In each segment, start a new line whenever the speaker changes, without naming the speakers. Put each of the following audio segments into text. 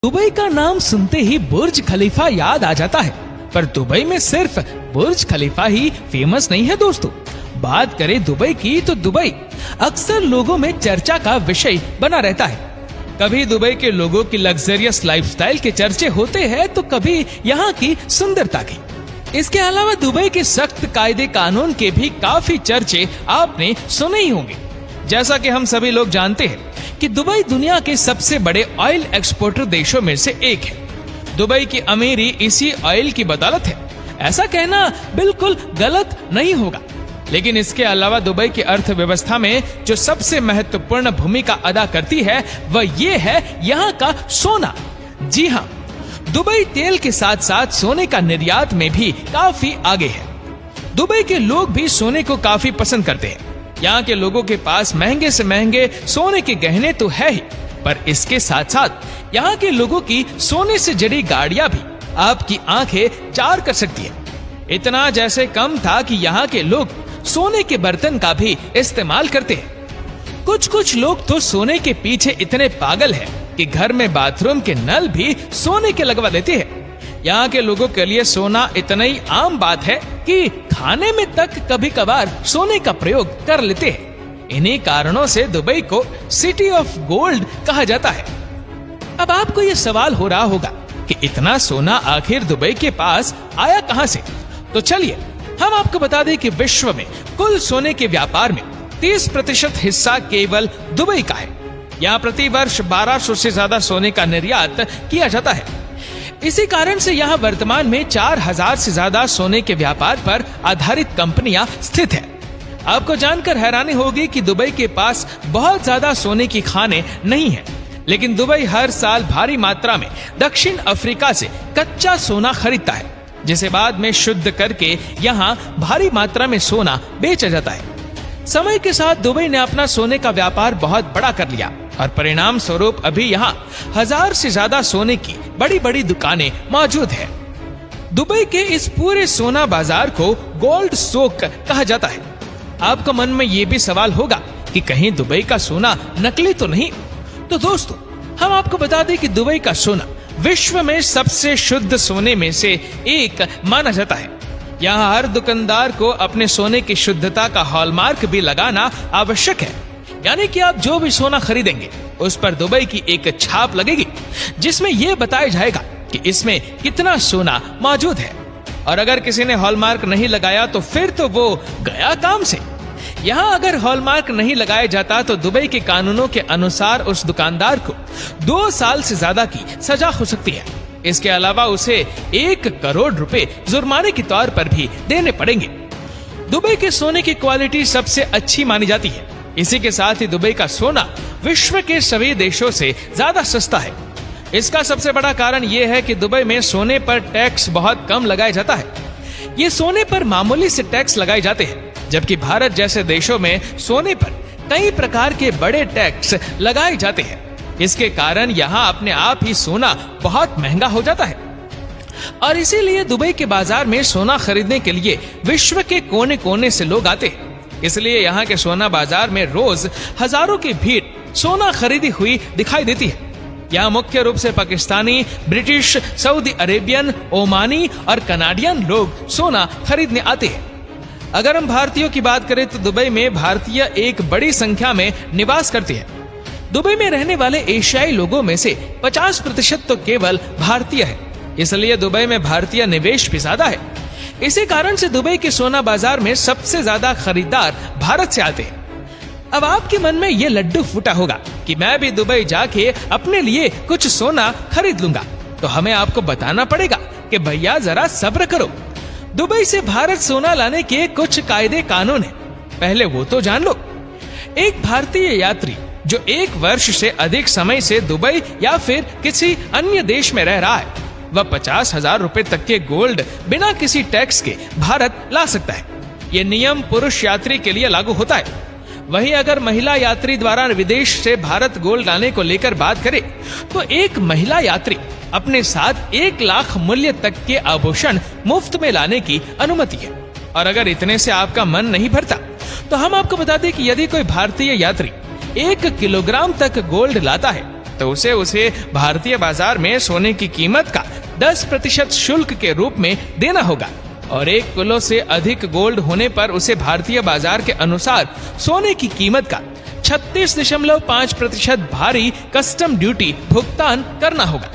Dubai का नाम सुनते ही बुर्ज खलीफा याद आ जाता है, पर दुबई में सिर्फ बुर्ज खलीफा ही फेमस नहीं है दोस्तों। बात करें दुबई की तो दुबई अक्सर लोगों में चर्चा का विषय बना रहता है। कभी दुबई के लोगों की लग्जरियस लाइफस्टाइल के चर्चे होते हैं तो कभी यहाँ की सुंदरता की। इसके अलावा दुबई के सख्त कायदे कानून के भी काफी चर्चे आपने सुने ही होंगे। जैसा कि हम सभी लोग जानते हैं कि दुबई दुनिया के सबसे बड़े ऑयल एक्सपोर्टर देशों में से एक है। दुबई की अमीरी इसी ऑयल की बदौलत है, ऐसा कहना बिल्कुल गलत नहीं होगा। लेकिन इसके अलावा दुबई की अर्थव्यवस्था में जो सबसे महत्वपूर्ण भूमिका अदा करती है वह ये है यहाँ का सोना। जी हाँ, दुबई तेल के साथ साथ सोने का निर्यात में भी काफी आगे है। दुबई के लोग भी सोने को काफी पसंद करते हैं। यहाँ के लोगों के पास महंगे से महंगे सोने के गहने तो है ही, पर इसके साथ साथ यहाँ के लोगों की सोने से जड़ी गाड़ियां भी आपकी आंखें चार कर सकती है। इतना जैसे कम था कि यहाँ के लोग सोने के बर्तन का भी इस्तेमाल करते हैं। कुछ लोग तो सोने के पीछे इतने पागल हैं कि घर में बाथरूम के नल भी सोने के लगवा देते हैं। यहाँ के लोगों के लिए सोना इतना ही आम बात है कि खाने में तक कभी कभार सोने का प्रयोग कर लेते हैं। इन्हीं कारणों से दुबई को सिटी ऑफ गोल्ड कहा जाता है। अब आपको ये सवाल हो रहा होगा कि इतना सोना आखिर दुबई के पास आया कहां से? तो चलिए हम आपको बता दें कि विश्व में कुल सोने के व्यापार में 30% हिस्सा केवल दुबई का है। यहाँ प्रति वर्ष 1200 से ज्यादा सोने का निर्यात किया जाता है। इसी कारण से यहाँ वर्तमान में 4000 से ज्यादा सोने के व्यापार पर आधारित कंपनियां स्थित है। आपको जानकर हैरानी होगी कि दुबई के पास बहुत ज्यादा सोने की खानें नहीं है, लेकिन दुबई हर साल भारी मात्रा में दक्षिण अफ्रीका से कच्चा सोना खरीदता है, जिसे बाद में शुद्ध करके यहाँ भारी मात्रा में सोना बेचा जाता है। समय के साथ दुबई ने अपना सोने का व्यापार बहुत बड़ा कर लिया और परिणाम स्वरूप अभी यहाँ 1000 से ज्यादा सोने की बड़ी बड़ी दुकानें मौजूद है। दुबई के इस पूरे सोना बाजार को गोल्ड सोक कहा जाता है। आपको मन में ये भी सवाल होगा कि कहीं दुबई का सोना नकली तो नहीं? तो दोस्तों हम आपको बता दें कि दुबई का सोना विश्व में सबसे शुद्ध सोने में से एक माना जाता है। यहाँ हर दुकानदार को अपने सोने की शुद्धता का हॉलमार्क भी लगाना आवश्यक है, यानी कि आप जो भी सोना खरीदेंगे उस पर दुबई की एक छाप लगेगी, जिसमें यह बताया जाएगा कि इसमें कितना सोना मौजूद है। और अगर किसी ने हॉलमार्क नहीं लगाया तो फिर तो वो गया काम से। यहाँ अगर हॉलमार्क नहीं लगाया जाता तो दुबई के कानूनों के अनुसार उस दुकानदार को 2 साल से ज्यादा की सजा हो सकती है। इसके अलावा उसे 1 करोड़ रुपए जुर्माने के तौर पर भी देने पड़ेंगे। दुबई के सोने की क्वालिटी सबसे अच्छी मानी जाती है। इसी के साथ ही दुबई का सोना विश्व के सभी देशों से ज्यादा सस्ता है। इसका सबसे बड़ा कारण यह है कि दुबई में सोने पर टैक्स बहुत कम लगाया जाता है। ये सोने पर मामूली से टैक्स लगाए जाते हैं, जबकि भारत जैसे देशों में सोने पर कई प्रकार के बड़े टैक्स लगाए जाते हैं। इसके कारण यहाँ अपने आप ही सोना बहुत महंगा हो जाता है और इसीलिए दुबई के बाजार में सोना खरीदने के लिए विश्व के कोने कोने से लोग आते हैं। इसलिए यहाँ के सोना बाजार में रोज हजारों की भीड़ सोना खरीदी हुई दिखाई देती है। यहाँ मुख्य रूप से Pakistani, British, Saudi Arabian, Omani और कनाडियन लोग सोना खरीदने आते हैं। अगर हम भारतीयों की बात करें तो दुबई में भारतीय एक बड़ी संख्या में निवास करते हैं। दुबई में रहने वाले एशियाई लोगों में से 50% तो केवल भारतीय है, इसलिए दुबई में भारतीय निवेश भी ज्यादा है। इसी कारण से दुबई के सोना बाजार में सबसे ज्यादा खरीदार भारत से आते हैं। अब आपके मन में ये लड्डू फूटा होगा कि मैं भी दुबई जाके अपने लिए कुछ सोना खरीद लूंगा। तो हमें आपको बताना पड़ेगा कि भैया जरा सब्र करो। दुबई से भारत सोना लाने के कुछ कायदे कानून हैं, पहले वो तो जान लो। एक भारतीय यात्री जो 1 वर्ष से अधिक समय से दुबई या फिर किसी अन्य देश में रह रहा है, वह 50,000 रुपए तक के गोल्ड बिना किसी टैक्स के भारत ला सकता है। ये नियम पुरुष यात्री के लिए लागू होता है। वहीं अगर महिला यात्री द्वारा विदेश से भारत गोल्ड लाने को लेकर बात करें तो एक महिला यात्री अपने साथ 1 लाख मूल्य तक के आभूषण मुफ्त में लाने की अनुमति है। और अगर इतने से आपका मन नहीं भरता तो हम आपको बता दें कि यदि कोई भारतीय यात्री 1 किलोग्राम तक गोल्ड लाता है तो तो उसे भारतीय बाजार में सोने की कीमत का 10% शुल्क के रूप में देना होगा और 1 किलो से अधिक गोल्ड होने पर उसे भारतीय बाजार के अनुसार सोने की कीमत का 36.5% भारी कस्टम ड्यूटी भुगतान करना होगा।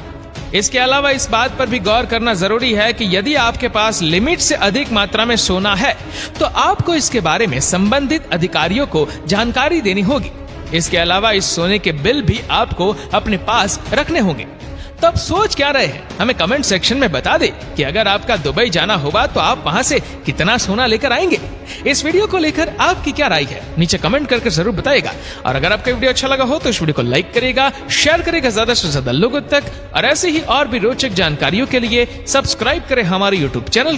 इसके अलावा इस बात पर भी गौर करना जरूरी है कि यदि आपके पास लिमिट से अधिक मात्रा में सोना है तो आपको इसके बारे में संबंधित अधिकारियों को जानकारी देनी होगी। इसके अलावा इस सोने के बिल भी आपको अपने पास रखने होंगे। तो अब सोच क्या रहे हैं, हमें कमेंट सेक्शन में बता दे कि अगर आपका दुबई जाना होगा तो आप वहां से कितना सोना लेकर आएंगे। इस वीडियो को लेकर आपकी क्या राय है, नीचे कमेंट करके जरूर बताइएगा। और अगर आपका वीडियो अच्छा लगा हो तो इस वीडियो को लाइक करेगा, शेयर करेगा ज्यादा से ज्यादा लोगों तक, और ऐसे ही और भी रोचक जानकारियों के लिए सब्सक्राइब करें हमारे यूट्यूब चैनल को।